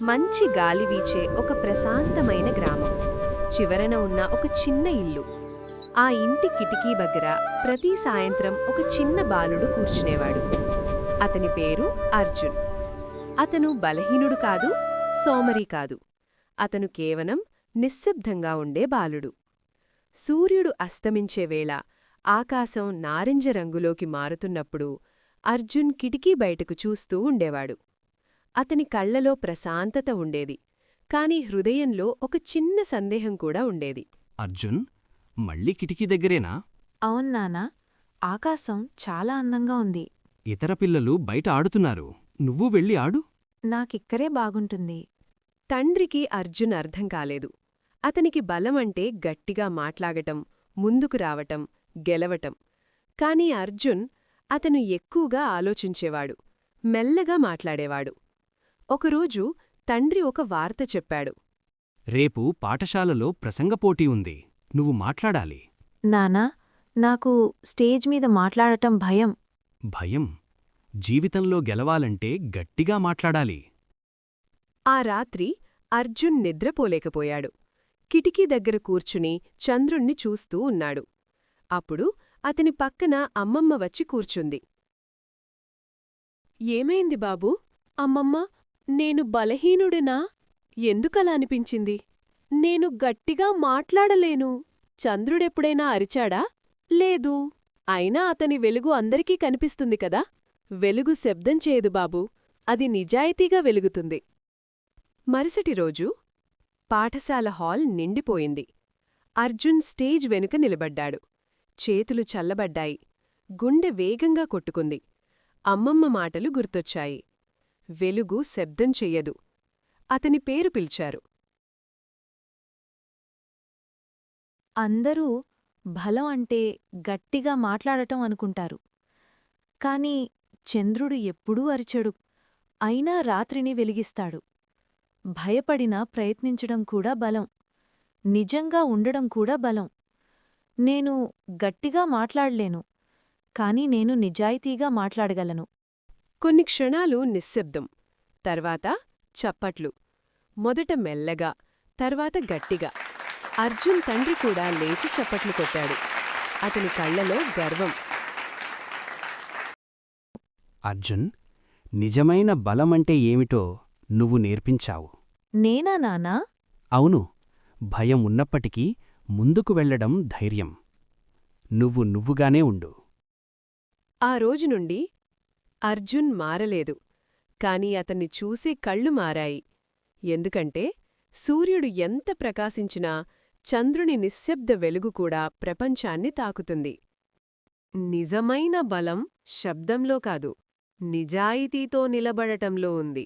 మంచి గాలి వీచే ఒక ప్రశాంతమైన గ్రామం. చివరన ఉన్న ఒక చిన్న ఇల్లు. ఆ ఇంటి కిటికీ దగ్గర ప్రతి సాయంత్రం ఒక చిన్న బాలుడు కూర్చునేవాడు. అతని పేరు అర్జున్. అతను బలహీనుడు కాదు, సోమరి కాదు. అతను కేవలం నిశ్శబ్దంగా ఉండే బాలుడు. సూర్యుడు అస్తమించే వేళ ఆకాశం నారింజ రంగులోకి మారుతున్నప్పుడు అర్జున్ కిటికీ బయటకు చూస్తూ ఉండేవాడు. అతని కళ్లలో ప్రశాంతత ఉండేది, కాని హృదయంలో ఒక చిన్న సందేహం కూడా ఉండేది. అర్జున్, మళ్ళీ కిటికీ దగ్గరేనా? అవున్నానా, ఆకాశం చాలా అందంగా ఉంది. ఇతర పిల్లలు బయట ఆడుతున్నారు. నువ్వూ వెళ్ళి ఆడు. నాకిక్కరే బాగుంటుంది. తండ్రికి అర్జున్ అర్థం కాలేదు. అతనికి బలమంటే గట్టిగా మాట్లాడటం, ముందుకు రావటం, గెలవటం. కాని అర్జున్ అతను ఎక్కువగా ఆలోచించేవాడు, మెల్లగా మాట్లాడేవాడు. ఒకరోజు తండ్రి ఒక వార్త చెప్పాడు. రేపు పాఠశాలలో ప్రసంగపోటీ ఉంది. నువ్వు మాట్లాడాలి. నానా, నాకు స్టేజ్ మీద మాట్లాడటం భయం. భయం? జీవితంలో గెలవాలంటే గట్టిగా మాట్లాడాలి. ఆ రాత్రి అర్జున్ నిద్రపోలేకపోయాడు. కిటికీ దగ్గర కూర్చుని చంద్రుణ్ణి చూస్తూ ఉన్నాడు. అప్పుడు అతని పక్కన అమ్మమ్మ వచ్చి కూర్చుంది. ఏమైంది బాబూ? అమ్మమ్మ, నేను బలహీనుడినా? ఎందుకలా అనిపించింది? నేను గట్టిగా మాట్లాడలేను. చంద్రుడెప్పుడైనా అరిచాడా? లేదు. అయినా అతని వెలుగు అందరికీ కనిపిస్తుంది కదా. వెలుగు శబ్దం చేయదు బాబూ, అది నిజాయితీగా వెలుగుతుంది. మరుసటి రోజు పాఠశాల హాల్ నిండిపోయింది. అర్జున్ స్టేజ్ వెనుక నిలబడ్డాడు. చేతులు చల్లబడ్డాయి. గుండె వేగంగా కొట్టుకుంది. అమ్మమ్మ మాటలు గుర్తొచ్చాయి. వెలుగు శబ్దం చెయ్యదు. అతని పేరు పిలిచారు. అందరూ బలం అంటే గట్టిగా మాట్లాడటం అనుకుంటారు. కాని చంద్రుడు ఎప్పుడూ అరిచెడు. అయినా రాత్రిని వెలిగిస్తాడు. భయపడినా ప్రయత్నించడం కూడా బలం. నిజంగా ఉండడం కూడా బలం. నేను గట్టిగా మాట్లాడలేను, కాని నేను నిజాయితీగా మాట్లాడగలను. కొన్ని క్షణాలు నిశ్శబ్దం. తర్వాత చప్పట్లు. మొదట మెల్లగా, తర్వాత గట్టిగా. అర్జున్ తండ్రి కూడా లేచి చప్పట్లు కొట్టాడు. అతని కళ్లలో గర్వం. అర్జున్, నిజమైన బలమంటే ఏమిటో నువ్వు నేర్పించావు. నేనా నానా? అవును, భయం ఉన్నప్పటికీ ముందుకు వెళ్లడం ధైర్యం. నువ్వు నువ్వుగానే ఉండు. ఆ రోజునుండి అర్జున్ మారలేదు. కాని అతన్ని చూసి కళ్ళు మారాయి. ఎందుకంటే సూర్యుడు ఎంత ప్రకాశించినా చంద్రుని నిశ్శబ్ద వెలుగు కూడా ప్రపంచాన్ని తాకుతుంది. నిజమైన బలం శబ్దంలో కాదు, నిజాయితీతో నిలబడటంలో ఉంది.